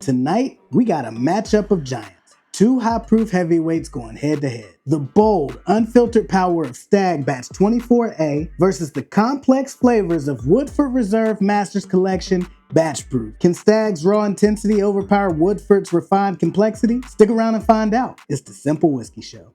Tonight, we got a matchup of giants. Two high-proof heavyweights going head-to-head. The bold, unfiltered power of Stagg Batch 24A versus the complex flavors of Woodford Reserve Masters Collection Batch Proof. Can Stagg's raw intensity overpower Woodford's refined complexity? Stick around and find out. It's the Cynple Whiskey Show.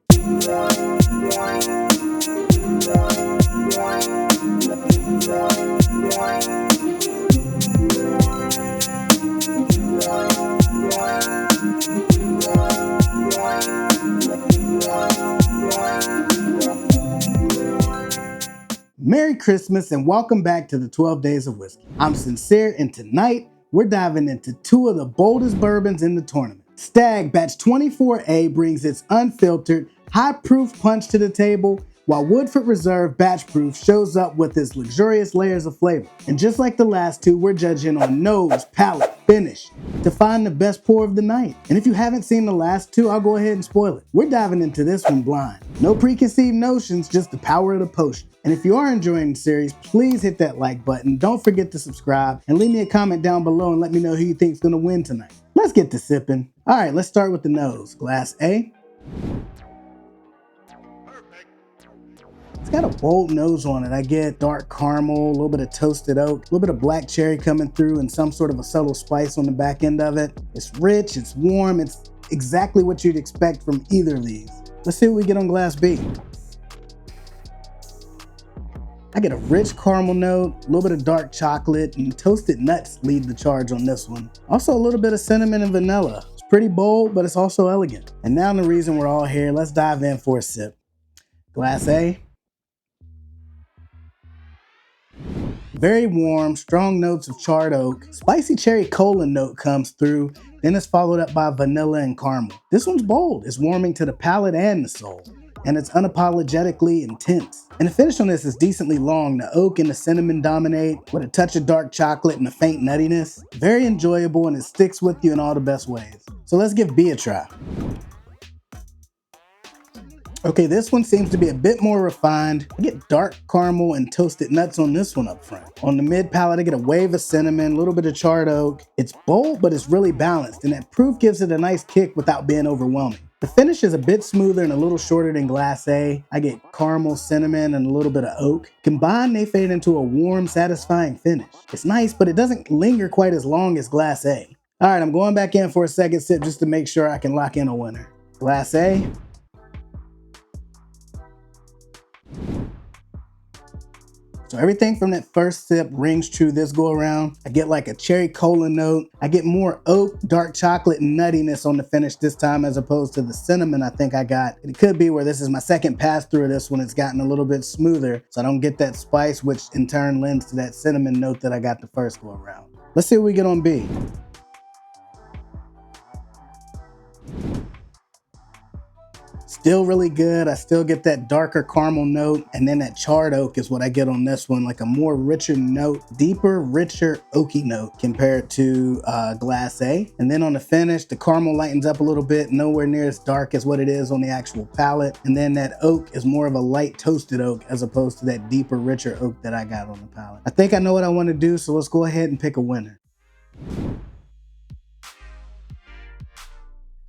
Merry Christmas and welcome back to the 12 Days of Whiskey. I'm Cyncere and tonight we're diving into two of the boldest bourbons in the tournament. Stagg Batch 24A brings its unfiltered, high-proof punch to the table, while Woodford Reserve Batch Proof shows up with its luxurious layers of flavor. And just like the last two, we're judging on nose, palate, finish to find the best pour of the night. And if you haven't seen the last two, I'll go ahead and spoil it. We're diving into this one blind. No preconceived notions, just the power of the potion. And if you are enjoying the series, please hit that like button. Don't forget to subscribe and leave me a comment down below and let me know who you think is gonna win tonight. Let's get to sipping. All right, let's start with the nose. Glass A. It's got a bold nose on it. I get dark caramel, a little bit of toasted oak, a little bit of black cherry coming through, and some sort of a subtle spice on the back end of it. It's rich, it's warm, it's exactly what you'd expect from either of these. Let's see what we get on glass B. I get a rich caramel note, a little bit of dark chocolate, and toasted nuts lead the charge on this one. Also a little bit of cinnamon and vanilla. It's pretty bold, but it's also elegant. And now the reason we're all here, let's dive in for a sip. Glass A. Very warm, strong notes of charred oak. Spicy cherry cola note comes through, then it's followed up by vanilla and caramel. This one's bold. It's warming to the palate and the soul, and it's unapologetically intense. And the finish on this is decently long. The oak and the cinnamon dominate with a touch of dark chocolate and a faint nuttiness. Very enjoyable, and it sticks with you in all the best ways. So let's give B a try. Okay, this one seems to be a bit more refined. I get dark caramel and toasted nuts on this one up front. On the mid palate, I get a wave of cinnamon, a little bit of charred oak. It's bold, but it's really balanced, and that proof gives it a nice kick without being overwhelming. The finish is a bit smoother and a little shorter than Glass A. I get caramel, cinnamon, and a little bit of oak. Combined, they fade into a warm, satisfying finish. It's nice, but it doesn't linger quite as long as Glass A. All right, I'm going back in for a second sip just to make sure I can lock in a winner. Glass A. So everything from that first sip rings true this go around. I get like a cherry cola note. I get more oak, dark chocolate, and nuttiness on the finish this time as opposed to the cinnamon I think I got. It could be where this is my second pass through of this one. It's gotten a little bit smoother, so I don't get that spice, which in turn lends to that cinnamon note that I got the first go around. Let's see what we get on B. Still really good. I still get that darker caramel note, and then that charred oak is what I get on this one, like a more richer note, deeper, richer oaky note compared to Glass A. And then on the finish, the caramel lightens up a little bit, nowhere near as dark as what it is on the actual palate. And then that oak is more of a light toasted oak as opposed to that deeper, richer oak that I got on the palate. I think I know what I want to do, so let's go ahead and pick a winner.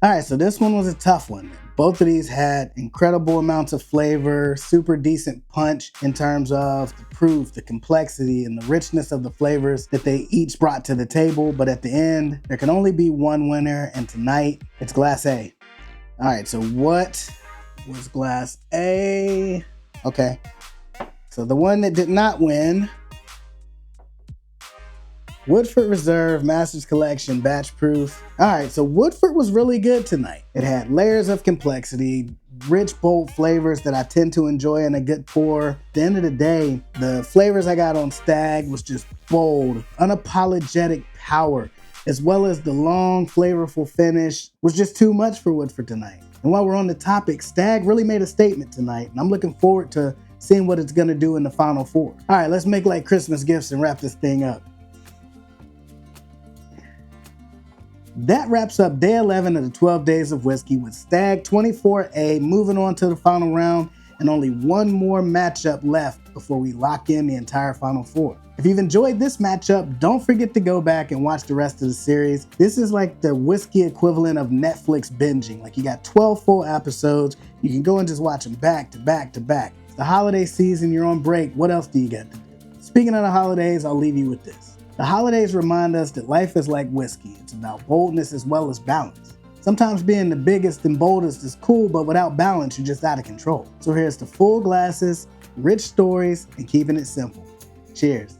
All right, so this one was a tough one. Both of these had incredible amounts of flavor, super decent punch in terms of the proof, the complexity, and the richness of the flavors that they each brought to the table. But at the end, there can only be one winner, and tonight, it's Glass A. All right, so what was Glass A? Okay, so the one that did not win, Woodford Reserve Masters Collection Batch Proof. All right, so Woodford was really good tonight. It had layers of complexity, rich, bold flavors that I tend to enjoy in a good pour. At the end of the day, the flavors I got on Stagg was just bold, unapologetic power, as well as the long, flavorful finish was just too much for Woodford tonight. And while we're on the topic, Stagg really made a statement tonight, and I'm looking forward to seeing what it's gonna do in the Final Four. All right, let's make like Christmas gifts and wrap this thing up. That wraps up day 11 of the 12 Days of Whiskey with Stagg 24A moving on to the final round and only one more matchup left before we lock in the entire Final Four. If you've enjoyed this matchup, don't forget to go back and watch the rest of the series. This is like the whiskey equivalent of Netflix binging. Like, you got 12 full episodes. You can go and just watch them back to back to back. It's the holiday season, you're on break. What else do you got to do? Speaking of the holidays, I'll leave you with this. The holidays remind us that life is like whiskey. It's about boldness as well as balance. Sometimes being the biggest and boldest is cool, but without balance, you're just out of control. So here's to full glasses, rich stories, and keeping it simple. Cheers.